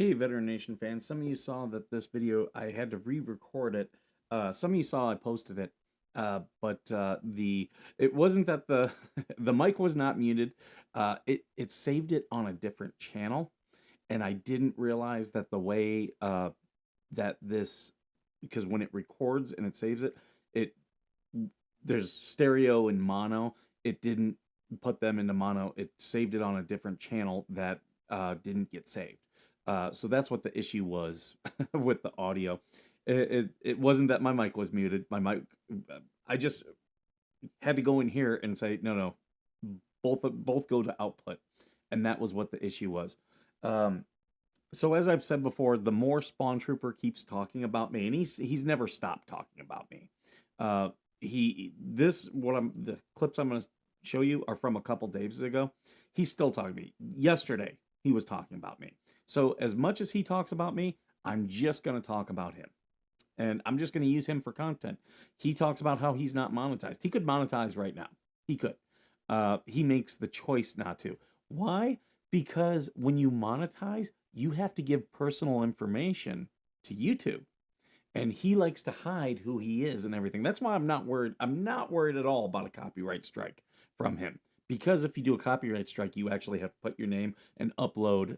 Hey, Veteran Nation fans. Some of you saw that this video, I had to re-record it. Some of you saw I posted it, but it wasn't that the the mic was not muted. It saved it on a different channel, and I didn't realize that the way that this because when it records and it saves it, it there's stereo and mono. It didn't put them into mono. It saved it on a different channel that didn't get saved. So that's what the issue was with the audio. It wasn't that my mic was muted. I just had to go in here and say no, both go to output, and that was what the issue was. So as I've said before, the more Spawn Trooper keeps talking about me, and he's never stopped talking about me. The clips I'm going to show you are from a couple days ago. He's still talking to me. Yesterday he was talking about me. So as much as he talks about me, I'm just going to talk about him. And I'm just going to use him for content. He talks about how he's not monetized. He could monetize right now. He could. He makes the choice not to. Why? Because when you monetize, you have to give personal information to YouTube. And he likes to hide who he is and everything. That's why I'm not worried. I'm not worried at all about a copyright strike from him. Because if you do a copyright strike, you actually have to put your name and upload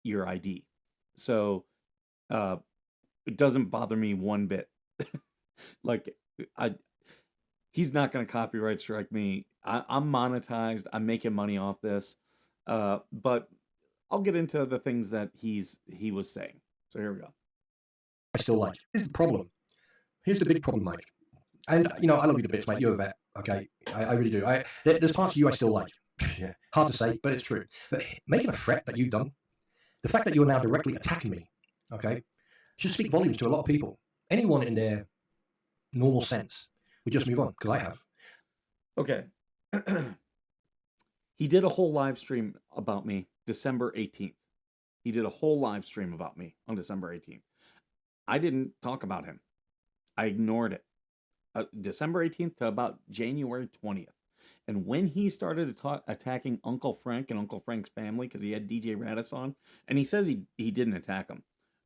your ID. So it doesn't bother me one bit. Like he's not going to copyright strike me. I'm monetized. I'm making money off this. But I'll get into the things that he was saying. So here we go. I still like. Here's the problem. Here's the big problem, Mike. And, I love you to bits, mate. You're a vet, okay? I really do. There's parts of you I still like. Yeah, hard to say, but it's true. But making a threat that you've done, the fact that you're now directly attacking me, okay, should speak volumes to a lot of people. Anyone in their normal sense would just move on, because I have. Okay. He did a whole live stream about me December 18th. He did a whole live stream about me on December 18th. I didn't talk about him. I ignored it. December 18th to about January 20th. And when he started attacking Uncle Frank and Uncle Frank's family, because he had DJ Radis on, and he says he didn't attack him.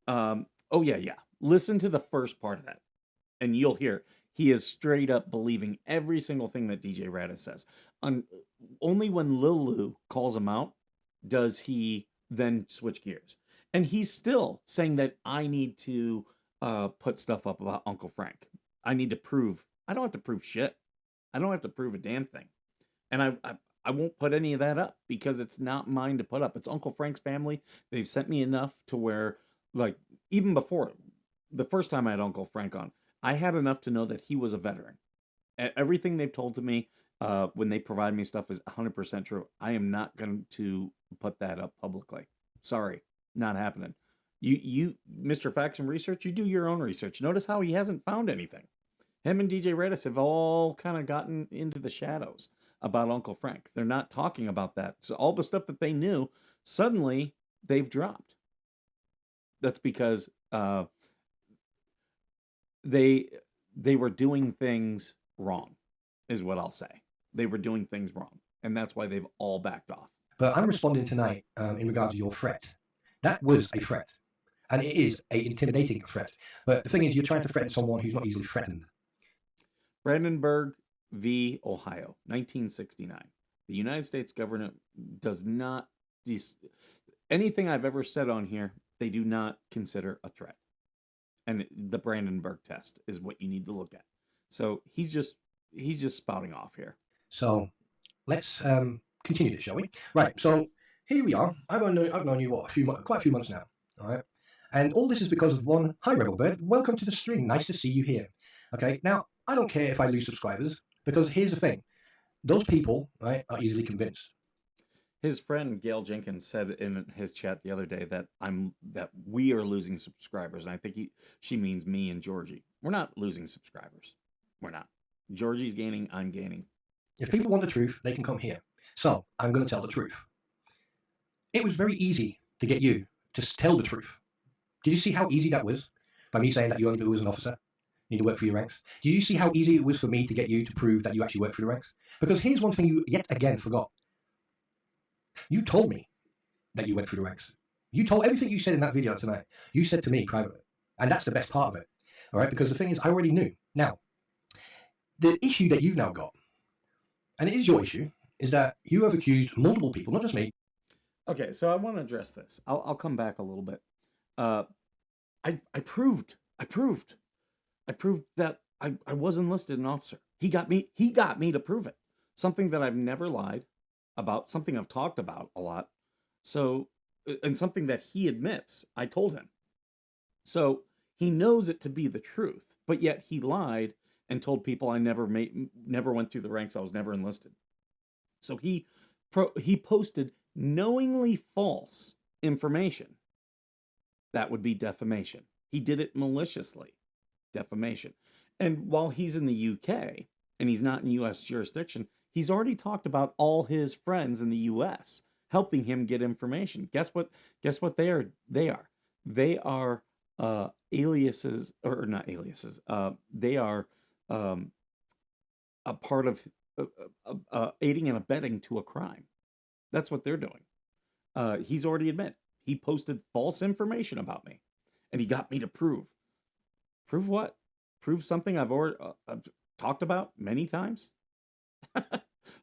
Oh, yeah. Listen to the first part of that, and you'll hear he is straight up believing every single thing that DJ Radis says. Only when Lulu calls him out does he then switch gears. And he's still saying that I need to put stuff up about Uncle Frank. I need to prove. I don't have to prove shit. I don't have to prove a damn thing. And I won't put any of that up because it's not mine to put up. It's Uncle Frank's family. They've sent me enough to where, like, even before the first time I had Uncle Frank on, I had enough to know that he was a veteran. Everything they've told to me when they provide me stuff is 100% true. I am not going to put that up publicly. Sorry, not happening. You, Mr. Facts and Research, you do your own research. Notice how he hasn't found anything. Him and DJ Redis have all kind of gotten into the shadows about Uncle Frank. They're not talking about that. So all the stuff that they knew, suddenly they've dropped. That's because they were doing things wrong, is what I'll say. They were doing things wrong, and that's why they've all backed off. But I'm responding tonight in regards to your threat. That was a threat, and it is an intimidating threat. But the thing is, you're trying to threaten someone who's not easily threatened. Brandenburg v. Ohio, 1969. The United States government does not... anything I've ever said on here, they do not consider a threat. And the Brandenburg test is what you need to look at. So he's just spouting off here. So let's continue this, shall we? Right. So here we are. I've known you quite a few months now. All right. And all this is because of one. Hi, Rebel Bird. Welcome to the stream. Nice to see you here. Okay. Now I don't care if I lose subscribers because here's the thing: those people, right, are easily convinced. His friend Gail Jenkins said in his chat the other day that we are losing subscribers, and I think she means me and Georgie. We're not losing subscribers. We're not. Georgie's gaining. I'm gaining. If people want the truth, they can come here. So I'm going to tell the truth. It was very easy to get you to tell the truth. Did you see how easy that was? By me saying that you only do as an officer, you need to work for your ranks. Do you see how easy it was for me to get you to prove that you actually work for the ranks? Because here's one thing you yet again forgot. You told me that you went through the ranks. You told everything you said in that video tonight. You said to me privately, and that's the best part of it. All right, because the thing is, I already knew. Now, the issue that you've now got, and it is your issue, is that you have accused multiple people, not just me. Okay, so I want to address this. I'll come back a little bit. Uh, I proved that I was enlisted an officer. He got me to prove it. Something that I've never lied about, something I've talked about a lot. So, and something that he admits, I told him. So he knows it to be the truth, but yet he lied and told people I never went through the ranks. I was never enlisted. So he posted knowingly false information. That would be defamation. He did it maliciously. Defamation. And while he's in the UK and he's not in US jurisdiction, he's already talked about all his friends in the US helping him get information. Guess what they are? They are aliases, or not aliases. They are a part of aiding and abetting to a crime. That's what they're doing. He's already admitted. He posted false information about me, and he got me to prove. Prove what? Prove something I've already talked about many times.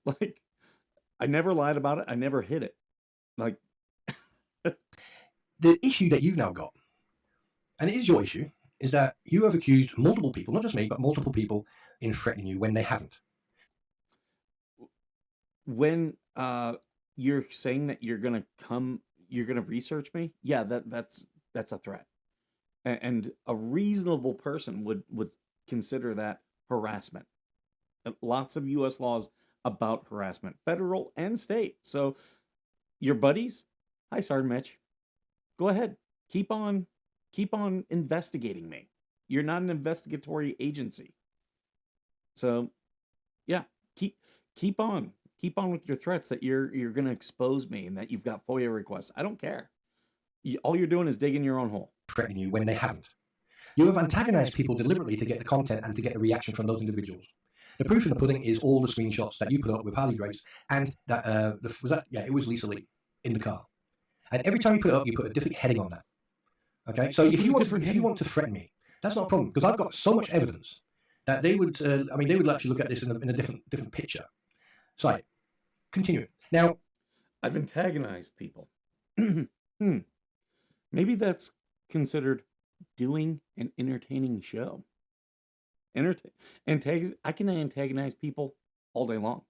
Like, I never lied about it. I never hid it. Like, The issue that you've now got, and it is your issue, is that you have accused multiple people, not just me, but multiple people in threatening you when they haven't. When you're saying that you're gonna research me, yeah, that's a threat, and a reasonable person would consider that harassment. Lots of U.S. laws about harassment, federal and state. So your buddies, hi Sergeant Mitch, go ahead, keep on investigating me. You're not an investigatory agency, so yeah, keep on with your threats that you're going to expose me and that you've got FOIA requests. I don't care. All you're doing is digging your own hole. Threatening you when they haven't. You have antagonized people deliberately to get the content and to get the reaction from those individuals. The proof in the pudding is all the screenshots that you put up with Harley Grace and that it was Lisa Lee in the car. And every time you put it up, you put a different heading on that. Okay, so if you want to threaten me, that's not a problem, because I've got so much evidence that they would actually look at this in a different picture. So, continuing. Now, I've antagonized people. Maybe that's considered doing an entertaining show. I can antagonize people all day long.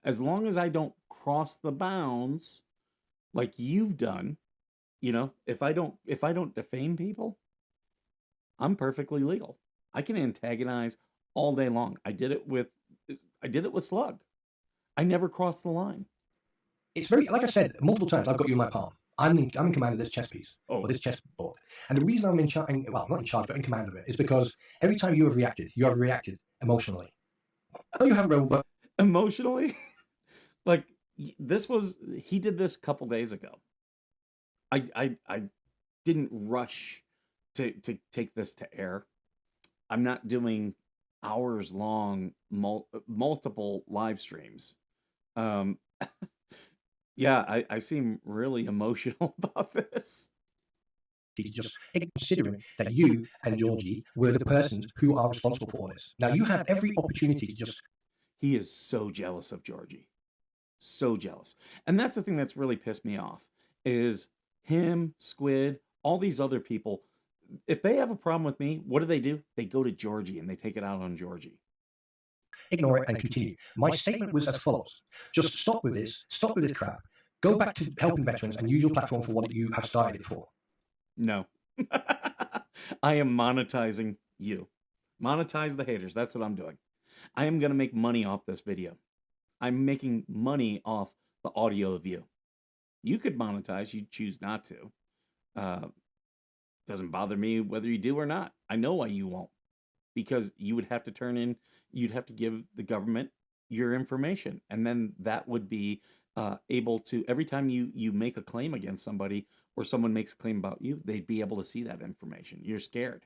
As long as I don't cross the bounds like you've done, if I don't defame people, I'm perfectly legal. I can antagonize all day long. I did it with Slug. I never crossed the line. It's very, like I said multiple times, I've got you in my palm. I'm in command of this chess piece, or this chessboard. And the reason I'm not in charge, but in command of it, is because every time you have reacted emotionally. No, you haven't, but emotionally? Like, he did this a couple days ago. I didn't rush to take this to air. I'm not doing hours long multiple live streams. Yeah, I seem really emotional about this. Just considering that you and Georgie were the persons who are responsible for all this. Now, you had every opportunity to just... He is so jealous of Georgie. So jealous. And that's the thing that's really pissed me off, is him, Squid, all these other people. If they have a problem with me, what do? They go to Georgie and they take it out on Georgie. Ignore it and continue. My statement was as follows. Just stop with this crap. Go back to helping veterans and use your platform for what you have started it for. No. I am monetizing you. Monetize the haters. That's what I'm doing. I am going to make money off this video. I'm making money off the audio of you. You could monetize. You choose not to. Doesn't bother me whether you do or not. I know why you won't. Because you would have to you'd have to give the government your information. And then that would be able to, every time you make a claim against somebody or someone makes a claim about you, they'd be able to see that information. You're scared.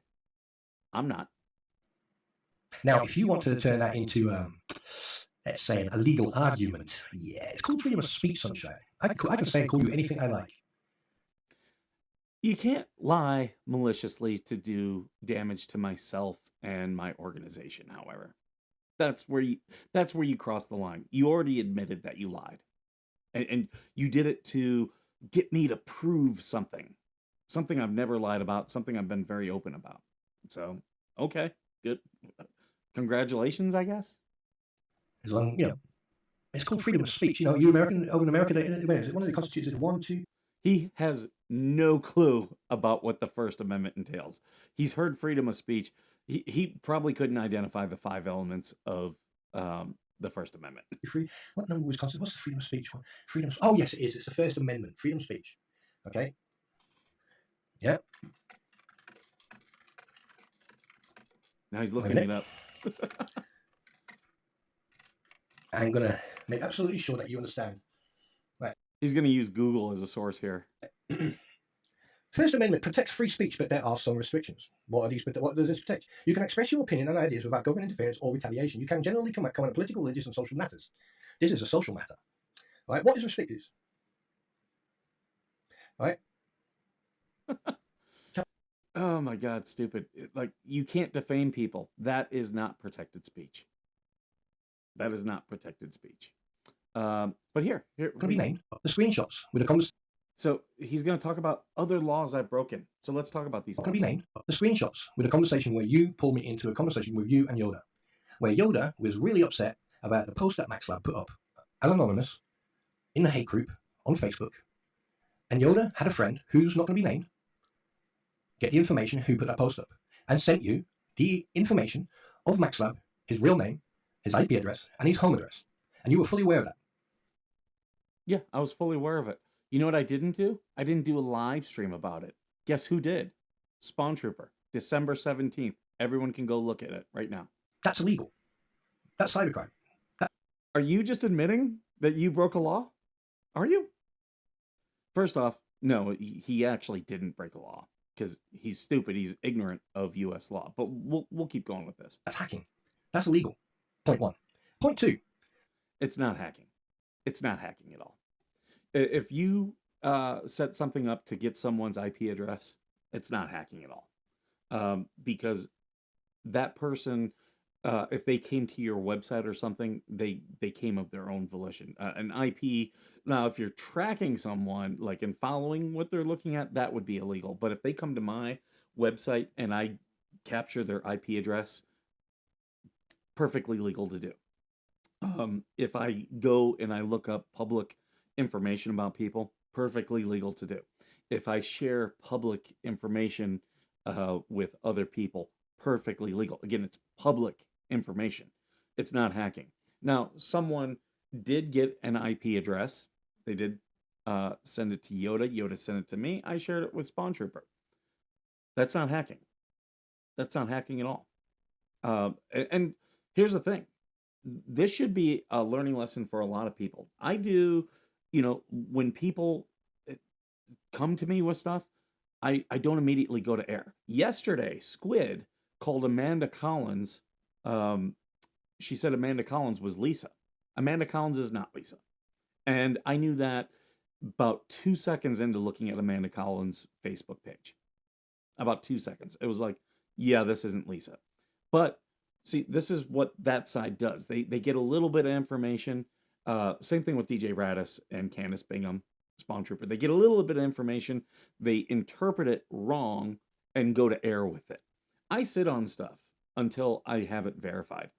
I'm not. Now, if you want to turn that into, let's say, a legal argument, yeah, it's called freedom of speech, sunshine. I can call you anything I like. You can't lie maliciously to do damage to myself and my organization, however. That's where you cross the line. You already admitted that you lied. And you did it to get me to prove something. Something I've never lied about, something I've been very open about. So, okay, good. Congratulations, I guess. As long, it's called freedom of speech. You American over in America, is it one of the constitutions? One, two. He has no clue about what the First Amendment entails. He's heard freedom of speech. He probably couldn't identify the 5 elements of the First Amendment. Free. What number was constituted? What's the freedom of speech one? Freedom. Oh yes, it is. It's the First Amendment. Freedom of speech. Okay. Yeah. Now he's looking it up. I'm gonna make absolutely sure that you understand. Right. He's going to use Google as a source here. First Amendment protects free speech, but there are some restrictions. What are these? What does this protect? You can express your opinion and ideas without government interference or retaliation. You can generally comment on political, religious, and social matters. This is a social matter, right? What is restricted? Right? Oh my God, stupid! Like, you can't defame people. That is not protected speech. That is not protected speech. But here, Going to be named the screenshots with a conversation. So he's going to talk about other laws I've broken. So let's talk about these. Going to be named the screenshots with a conversation where you pulled me into a conversation with you and Yoda, where Yoda was really upset about the post that MaxLab put up as anonymous in the hate group on Facebook, and Yoda had a friend who's not going to be named get the information who put that post up and sent you the information of MaxLab, his real name, his IP address, and his home address, and you were fully aware of that. Yeah, I was fully aware of it. You know what I didn't do? I didn't do a live stream about it. Guess who did? Spawn Trooper, December 17th. Everyone can go look at it right now. That's illegal. That's cybercrime. Are you just admitting that you broke a law? Are you? First off, no, he actually didn't break a law because he's stupid. He's ignorant of U.S. law. But we'll keep going with this. That's hacking. That's illegal. Point one. Point two. It's not hacking. It's not hacking at all. If you set something up to get someone's IP address, it's not hacking at all. Because that person, if they came to your website or something, they came of their own volition. An IP, now if you're tracking someone, like, and following what they're looking at, that would be illegal. But if they come to my website and I capture their IP address, perfectly legal to do. If I go and I look up public information about people, perfectly legal to do. If I share public information with other people, perfectly legal. Again, it's public information. It's not hacking. Now, someone did get an IP address. They did send it to Yoda. Yoda sent it to me. I shared it with Spawn Trooper. That's not hacking. That's not hacking at all. And here's the thing. This should be a learning lesson for a lot of people. I do, when people come to me with stuff, I don't immediately go to air. Yesterday, Squid called Amanda Collins. She said Amanda Collins was Lisa. Amanda Collins is not Lisa. And I knew that about 2 seconds into looking at Amanda Collins' Facebook page. About 2 seconds. It was like, yeah, this isn't Lisa. But see, this is what that side does. They get a little bit of information. Same thing with DJ Radis and Candace Bingham, Spawn Trooper. They get a little bit of information. They interpret it wrong and go to air with it. I sit on stuff until I have it verified.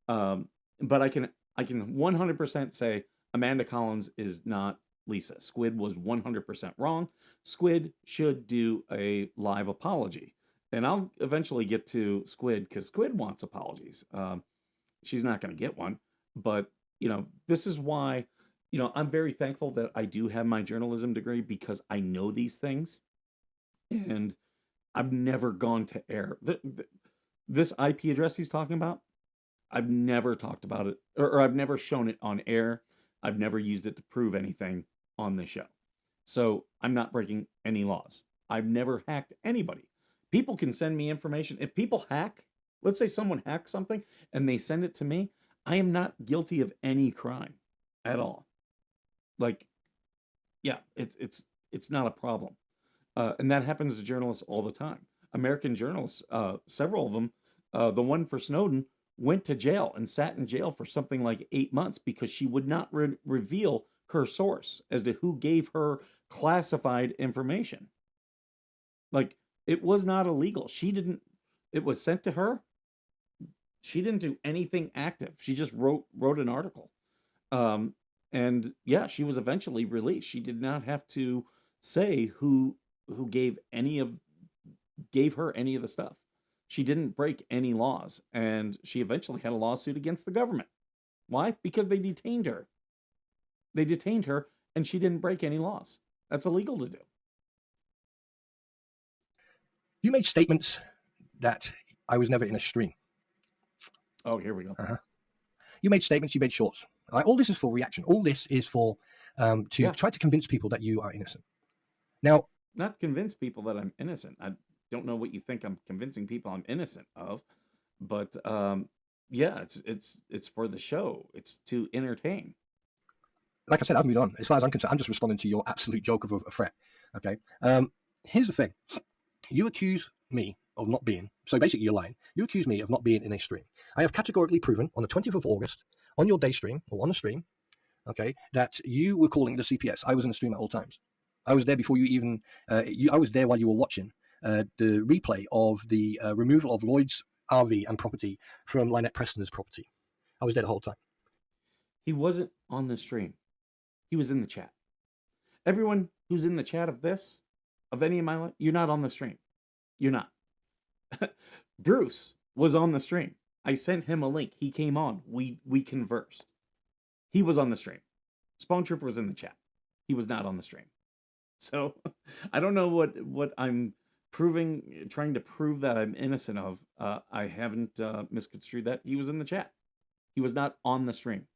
But I can 100% say Amanda Collins is not Lisa. Squid was 100% wrong. Squid should do a live apology. And I'll eventually get to Squid because Squid wants apologies. She's not going to get one. But, this is why, I'm very thankful that I do have my journalism degree because I know these things. And I've never gone to air. This IP address he's talking about, I've never talked about it or I've never shown it on air. I've never used it to prove anything on the show. So I'm not breaking any laws. I've never hacked anybody. People can send me information. If people hack, let's say someone hacks something and they send it to me, I am not guilty of any crime at all. Like, yeah, it's not a problem. And that happens to journalists all the time. American journalists, several of them, the one for Snowden, went to jail and sat in jail for something like 8 months because she would not reveal her source as to who gave her classified information. Like, it was not illegal. She didn't, it was sent to her. She didn't do anything active. She just wrote an article. Um, and yeah, she was eventually released. She did not have to say who gave her any of the stuff. She didn't break any laws, and she eventually had a lawsuit against the government. Why? Because they detained her. They detained her, and she didn't break any laws. That's illegal to do. You made statements that I was never in a stream. Oh, here we go. You made statements, you made shorts. All this is for reaction. All this is for try to convince people that you are innocent. Now, not convince people that I'm innocent. I don't know what you think I'm convincing people I'm innocent of, but yeah, it's for the show. It's to entertain. Like I said, I've moved on. As far as I'm concerned, I'm just responding to your absolute joke of a threat. Okay. Here's the thing. You accuse me of not being, so basically you're lying. You accuse me of not being in a stream. I have categorically proven on the 20th of August, on your day stream, or on the stream, okay, that you were calling the CPS. I was in the stream at all times. I was there before you even, I was there while you were watching the replay of the removal of Lloyd's RV and property from Lynette Preston's property. I was there the whole time. He wasn't on the stream. He was in the chat. Everyone who's in the chat of this, of any of my life, you're not on the stream. You're not. Bruce was on the stream. I sent him a link. He came on. We conversed. He was on the stream. Spawn Trooper was in the chat. He was not on the stream. So I don't know what I'm trying to prove that I'm innocent of. I haven't misconstrued that. He was in the chat. He was not on the stream.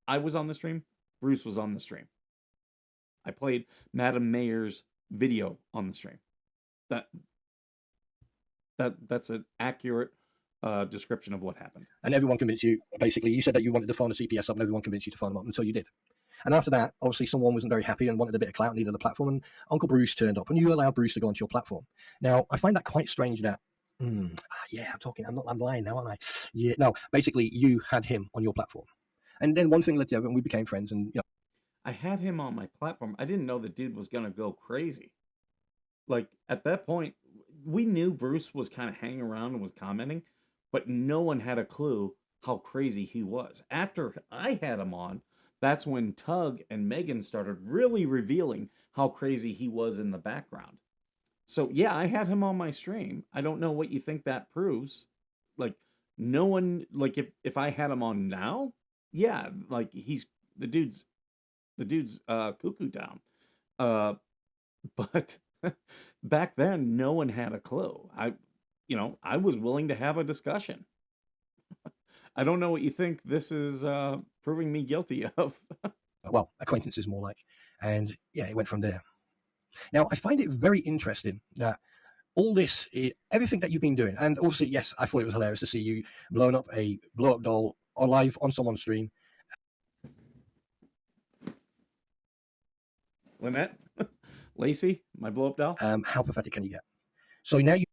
I was on the stream. Bruce was on the stream. I played Madam Mayor's video on the stream. That's an accurate description of what happened. And everyone convinced you, basically, you said that you wanted to phone the CPS up and everyone convinced you to phone them up until you did. And after that, obviously someone wasn't very happy and wanted a bit of clout and needed a platform, and Uncle Bruce turned up and you allowed Bruce to go onto your platform. Now, I find that quite strange that, yeah, I'm lying now, aren't I? Yeah, no, basically you had him on your platform. And then one thing led to the other and we became friends and, you know. I had him on my platform. I didn't know the dude was going to go crazy. Like, at that point, we knew Bruce was kind of hanging around and was commenting, but no one had a clue how crazy he was. After I had him on, that's when Tug and Megan started really revealing how crazy he was in the background. So yeah, I had him on my stream. I don't know what you think that proves. Like, no one, like, if I had him on now, yeah, like, he's the dude's cuckoo down. But back then, no one had a clue. I was willing to have a discussion. I don't know what you think this is proving me guilty of. Well, acquaintances more like. And yeah, it went from there. Now, I find it very interesting that all this, everything that you've been doing, and obviously, yes, I thought it was hilarious to see you blowing up a blow-up doll on live on someone's stream. Lynette? Lacey? My blow-up doll? How pathetic can you get? So now you...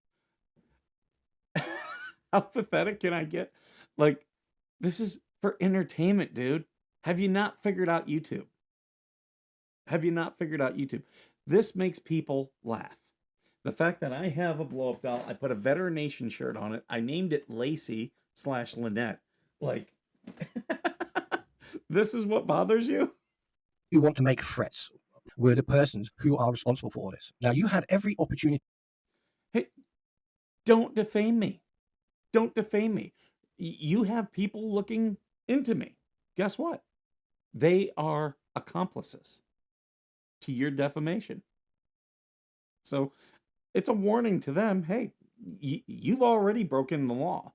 How pathetic can I get? Like, this is for entertainment, dude. Have you not figured out YouTube? Have you not figured out YouTube? This makes people laugh. The fact that I have a blow-up doll, I put a Veteran Nation shirt on it. I named it Lacey/Lynette. Like, this is what bothers you? You want to make threats. We're the persons who are responsible for all this. Now, you had every opportunity. Hey, don't defame me. Don't defame me. You have people looking into me. Guess what? They are accomplices to your defamation. So it's a warning to them. Hey, you've already broken the law.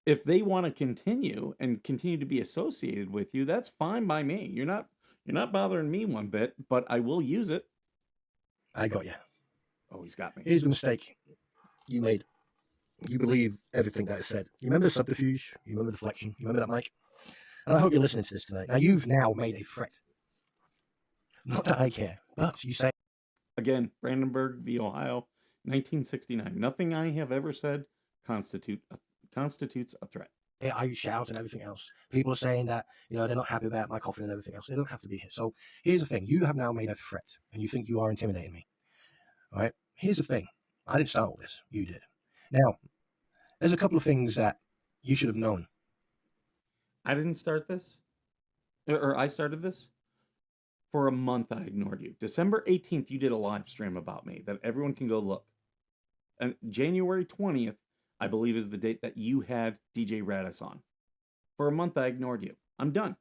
If they want to continue to be associated with you, that's fine by me. You're not bothering me one bit, but I will use it. I got you. Oh, he's got me. Here's the mistake you made. You believe everything that is said. You remember the subterfuge? You remember the deflection? You remember that, Mike? And I hope you're listening to this tonight. Now, you've now made a threat. Not that I care, but you say Again, Brandenburg v. Ohio, 1969. Nothing I have ever said constitutes a threat. I shout and everything else. People are saying that, they're not happy about my coughing and everything else. They don't have to be here. So here's the thing. You have now made a threat and you think you are intimidating me. All right. Here's the thing. I didn't start all this. You did. Now, there's a couple of things that you should have known. I didn't start this, or I started this. For a month, I ignored you. December 18th, you did a live stream about me that everyone can go look. And January 20th, I believe, is the date that you had DJ Radis on. For a month, I ignored you. I'm done.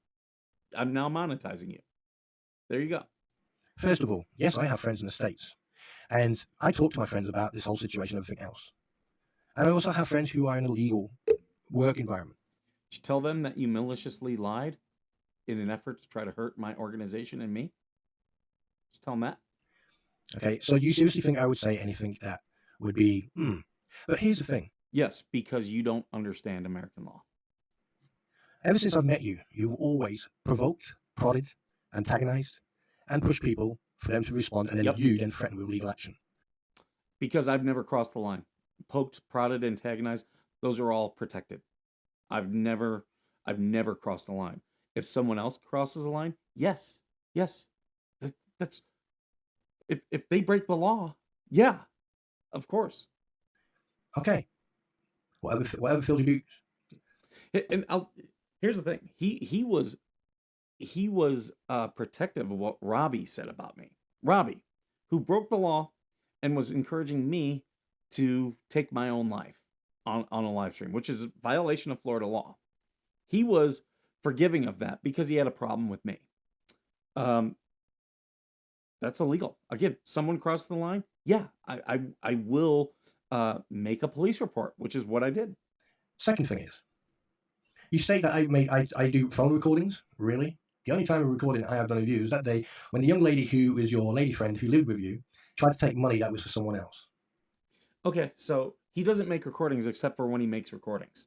I'm now monetizing you. There you go. First of all, yes, I have friends in the States. And I talk to my friends about this whole situation and everything else. And I also have friends who are in a legal work environment. Did you tell them that you maliciously lied in an effort to try to hurt my organization and me? Just tell them that. Okay, so do you seriously think I would say anything that would be, But here's the thing. Yes, because you don't understand American law. Ever since I've met you, you've always provoked, prodded, antagonized, and pushed people for them to respond, and then you then threaten with legal action. Because I've never crossed the line. Poked, prodded, antagonized, those are all protected. I've never crossed the line. If someone else crosses the line, yes. That's if they break the law, yeah, of course. Okay. Whatever field you do. And here's the thing. He was protective of what Robbie said about me. Robbie, who broke the law and was encouraging me to take my own life on a live stream, which is a violation of Florida law. He was forgiving of that because he had a problem with me. That's illegal. Again, someone crossed the line. Yeah, I will make a police report, which is what I did. Second thing is, you state that I do phone recordings. Really? The only time of recording I have done of you is that day when the young lady who is your lady friend who lived with you tried to take money that was for someone else. Okay, so he doesn't make recordings except for when he makes recordings.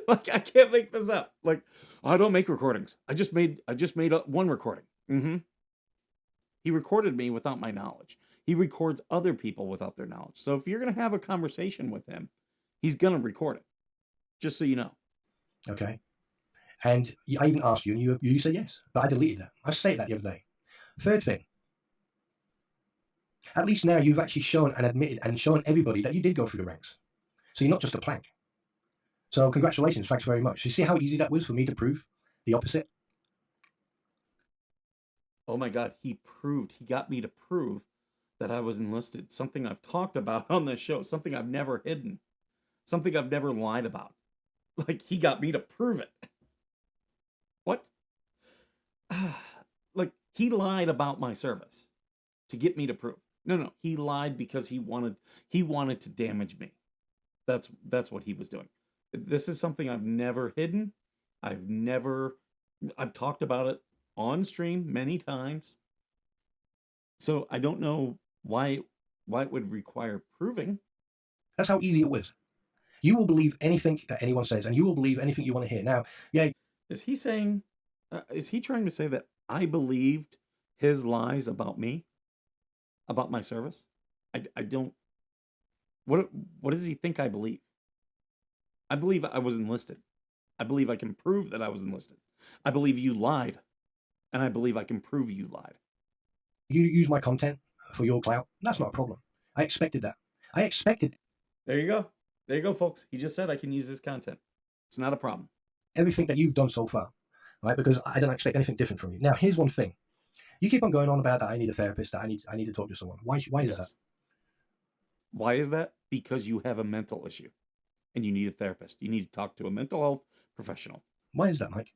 Like, I can't make this up. Like, I don't make recordings. I just made one recording. He recorded me without my knowledge. He records other people without their knowledge. So if you're going to have a conversation with him, he's going to record it. Just so you know. Okay. And I even asked you, and you said yes. But I deleted that. I stated that the other day. Third thing. At least now you've actually shown and admitted and shown everybody that you did go through the ranks. So you're not just a plank. So congratulations. Thanks very much. You see how easy that was for me to prove the opposite? Oh my God. He got me to prove that I was enlisted. Something I've talked about on this show. Something I've never hidden. Something I've never lied about. Like, he got me to prove it. What? Like, he lied about my service to get me to prove. No, he lied because he wanted to damage me. That's what he was doing. This is something I've never hidden. I've talked about it on stream many times. So I don't know why it would require proving. That's how easy it was. You will believe anything that anyone says, and you will believe anything you want to hear. Now, yeah. Is he saying, is he trying to say that I believed his lies about me? About my service? I don't. What does he think I believe? I believe I was enlisted. I believe I can prove that I was enlisted. I believe you lied. And I believe I can prove you lied. You use my content for your clout. That's not a problem. I expected that. I expected it. There you go. There you go, folks. He just said I can use his content. It's not a problem. Everything that you've done so far, right? Because I don't expect anything different from you. Now, here's one thing. You keep on going on about that I need a therapist, that I need to talk to someone. Why is that? Why is that? Because you have a mental issue and you need a therapist. You need to talk to a mental health professional. Why is that, Mike?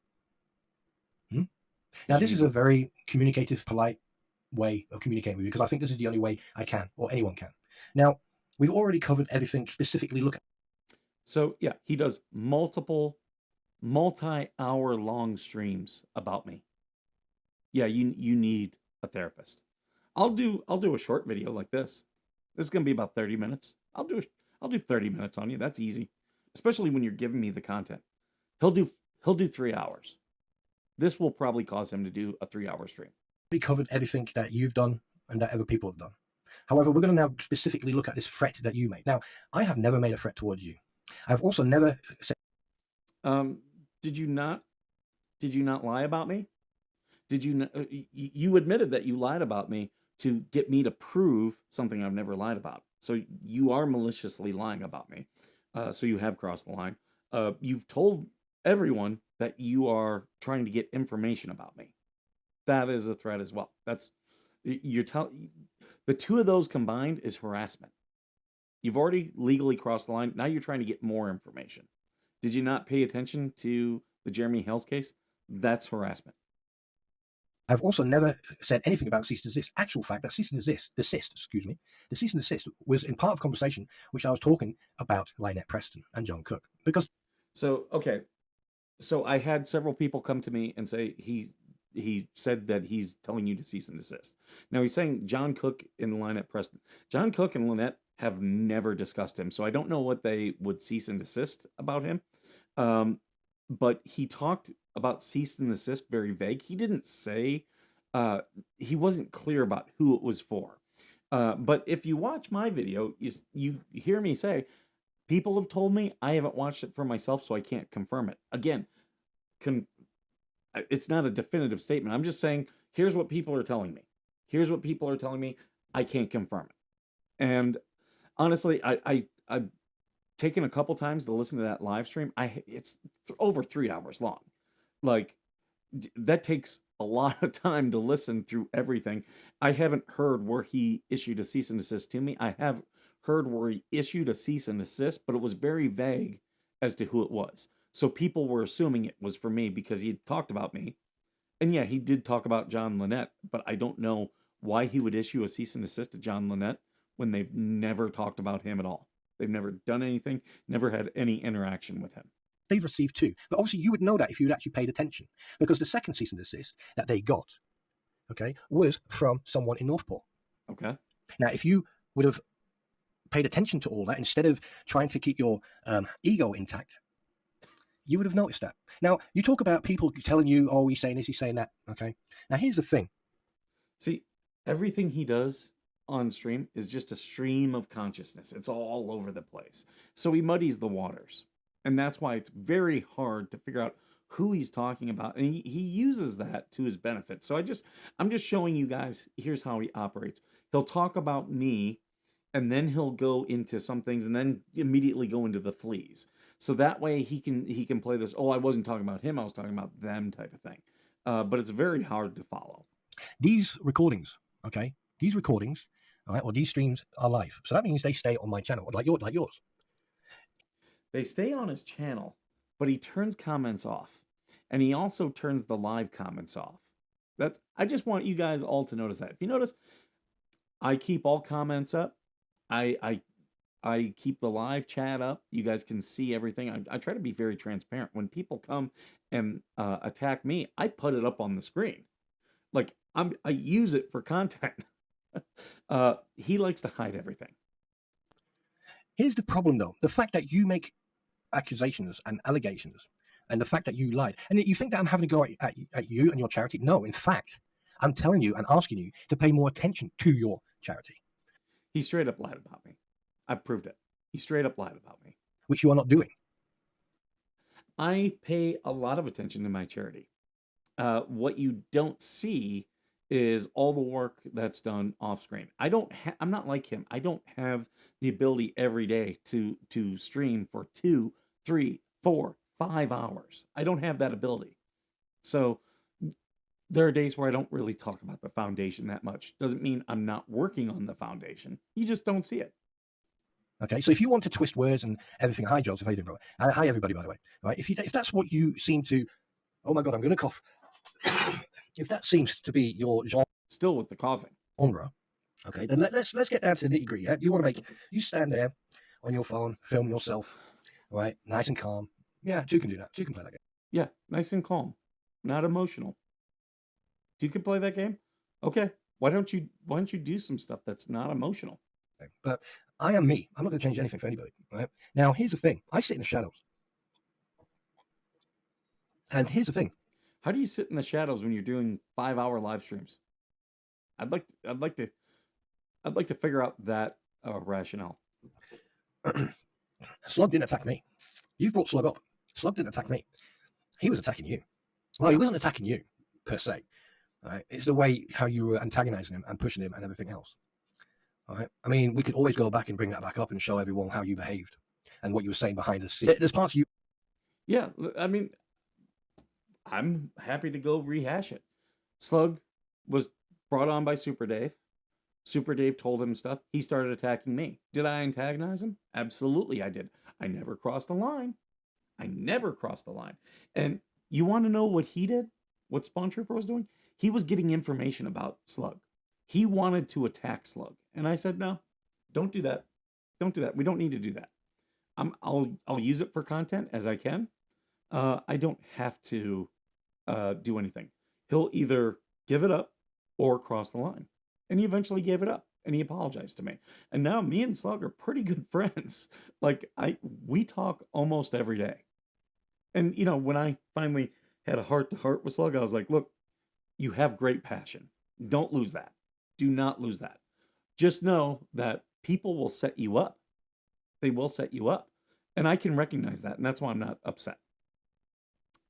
Now, this is a very communicative, polite way of communicating with you, because I think this is the only way I can, or anyone can. Now, we've already covered everything specifically. Look. So, yeah, he does multi-hour long streams about me. Yeah, you need a therapist. I'll do a short video like this. This is going to be about 30 minutes. I'll do 30 minutes on you. That's easy. Especially when you're giving me the content. He'll do 3 hours. This will probably cause him to do a 3-hour stream. We covered everything that you've done and that other people have done. However, we're going to now specifically look at this threat that you made. Now, I have never made a threat towards you. I've also never said. Did you not? Did you not lie about me? Did you? You admitted that you lied about me to get me to prove something I've never lied about. So you are maliciously lying about me. So you have crossed the line. You've told everyone that you are trying to get information about me. That is a threat as well. That's you're telling. The two of those combined is harassment. You've already legally crossed the line. Now you're trying to get more information. Did you not pay attention to the Jeremy Hells case? That's harassment. I've also never said anything about cease and desist. Actual fact that cease and desist, the cease and desist was in part of conversation which I was talking about Lynette Preston and John Cook. Because So okay, so I had several people come to me and say he said that he's telling you to cease and desist. Now he's saying John Cook and Lynette Preston. John Cook and Lynette have never discussed him, so I don't know what they would cease and desist about him. But he talked about cease and desist very vague. He didn't say he wasn't clear about who it was for. But if you watch my video, you hear me say people have told me. I haven't watched it for myself, so I can't confirm it. Again, it's not a definitive statement. I'm just saying, here's what people are telling me. Here's what people are telling me. I can't confirm it. And honestly, I've taken a couple times to listen to that live stream. It's over 3 hours long. Like, that takes a lot of time to listen through everything. I haven't heard where he issued a cease and desist to me. I have heard where he issued a cease and desist, but it was very vague as to who it was. So people were assuming it was for me because he had talked about me. And yeah, he did talk about John Lynette, but I don't know why he would issue a cease and desist to John Lynette when they've never talked about him at all. They've never done anything, never had any interaction with him. they've received two. But obviously you would know that if you'd actually paid attention, because the second cease and desist that they got, okay, was from someone in Northport. Okay. Now, if you would have paid attention to all that instead of trying to keep your ego intact, you would have noticed that. Now, you talk about people telling you, oh, he's saying this, he's saying that. Okay. Now, here's the thing. See, everything he does on stream is just a stream of consciousness. It's all over the place. So he muddies the waters. And that's why it's very hard to figure out who he's talking about. And he uses that to his benefit. So I'm just showing you guys, here's how he operates. He'll talk about me, and then he'll go into some things and then immediately go into the fleas. So that way he can play this, oh, I wasn't talking about him, I was talking about them type of thing. But it's very hard to follow. These recordings, okay, all right, or these streams are live. So that means they stay on my channel, like yours. They stay on his channel, but he turns comments off. And he also turns the live comments off. I just want you guys all to notice that. If you notice, I keep all comments up. I keep the live chat up. You guys can see everything. I try to be very transparent. When people come and attack me, I put it up on the screen. Like I use it for content. He likes to hide everything. Here's the problem, though. The fact that you make accusations and allegations, and the fact that you lied, and you think that I'm having to go at you and your charity. No, in fact, I'm telling you and asking you to pay more attention to your charity. He straight up lied about me. I proved it. He straight up lied about me. Which you are not doing. I pay a lot of attention to my charity. What you don't see is all the work that's done off screen. I'm not like him. I don't have the ability every day to stream for 2, 3, 4, 5 hours. I don't have that ability. So there are days where I don't really talk about the foundation that much. Doesn't mean I'm not working on the foundation. You just don't see it. Okay, so if you want to twist words and everything, hi Joseph, how you doing, bro? Hi everybody, by the way. Right? If that's what you seem to, oh my god, I'm going to cough. If that seems to be your genre, Still with the coughing. Okay, then let's get down to the nitty gritty. Yeah? You stand there on your phone, film yourself, right, nice and calm. Yeah, two can do that. Two can play that game. Yeah, nice and calm, not emotional. You can play that game. Okay, why don't you do some stuff that's not emotional? Okay. But I am me. I'm not going to change anything for anybody. Right? Now, here's the thing. I sit in the shadows. And here's the thing. How do you sit in the shadows when you're doing 5-hour live streams? I'd like to I'd like to figure out that rationale. Slug didn't attack me. You've brought Slug up. Slug didn't attack me. He was attacking you. Well, he wasn't attacking you, per se. Right? It's the way how you were antagonizing him and pushing him and everything else. All right? I mean, we could always go back and bring that back up and show everyone how you behaved and what you were saying behind the scenes. There's parts of you. Yeah, I mean, I'm happy to go rehash it. Slug was brought on by Super Dave. Super Dave told him stuff. He started attacking me. Did I antagonize him? Absolutely, I did. I never crossed the line. I never crossed the line. And you want to know what he did? What Spawn Trooper was doing? He was getting information about Slug. He wanted to attack Slug. And I said, no, don't do that. Don't do that. We don't need to do that. I'll use it for content as I can. I don't have to do anything. He'll either give it up or cross the line. And he eventually gave it up and he apologized to me. And now me and Slug are pretty good friends. Like we talk almost every day. And you know, when I finally had a heart to heart with Slug, I was like, look, you have great passion. Don't lose that. Do not lose that. Just know that people will set you up. They will set you up. And I can recognize that. And that's why I'm not upset.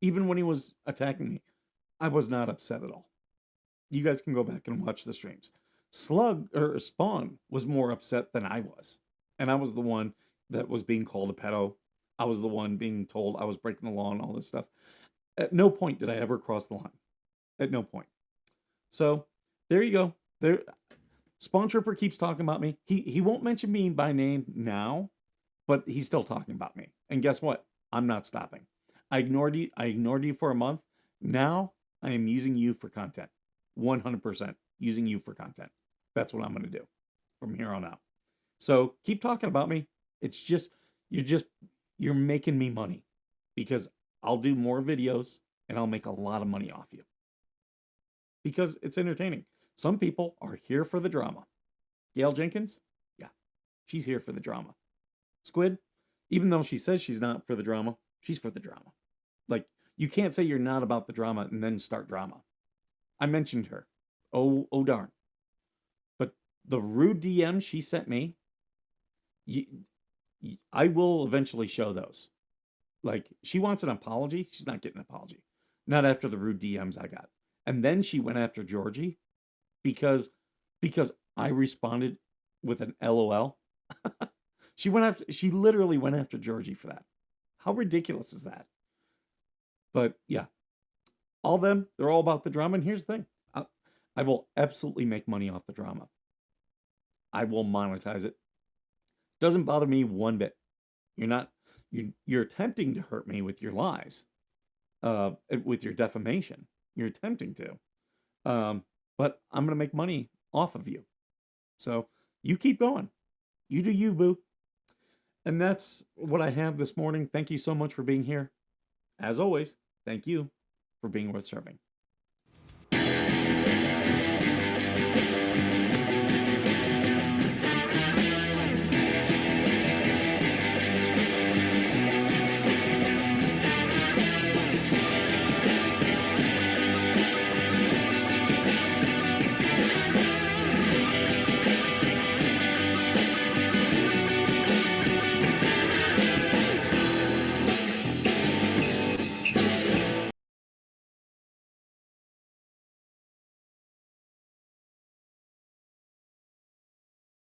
Even when he was attacking me, I was not upset at all. You guys can go back and watch the streams. Slug or Spawn was more upset than I was. And I was the one that was being called a pedo. I was the one being told I was breaking the law and all this stuff. At no point did I ever cross the line. At no point. So there you go. There, Spawn Trooper keeps talking about me. He won't mention me by name now, but he's still talking about me. And guess what? I'm not stopping. I ignored you for a month. Now I am using you for content. 100% using you for content. That's what I'm going to do from here on out. So keep talking about me. It's just, you're making me money because I'll do more videos and I'll make a lot of money off you because it's entertaining. Some people are here for the drama. Gail Jenkins, yeah, she's here for the drama. Squid, even though she says she's not for the drama, she's for the drama. Like, you can't say you're not about the drama and then start drama. I mentioned her. Oh darn. But the rude DM she sent me, I will eventually show those. Like, she wants an apology. She's not getting an apology. Not after the rude DMs I got. And then she went after Georgie because I responded with an LOL. She literally went after Georgie for that. How ridiculous is that? But yeah, all them, they're all about the drama. And here's the thing. I will absolutely make money off the drama. I will monetize it. Doesn't bother me one bit. You're attempting to hurt me with your lies, with your defamation. You're attempting to. But I'm going to make money off of you. So you keep going. You do you, boo. And that's what I have this morning. Thank you so much for being here. As always, thank you for being worth serving.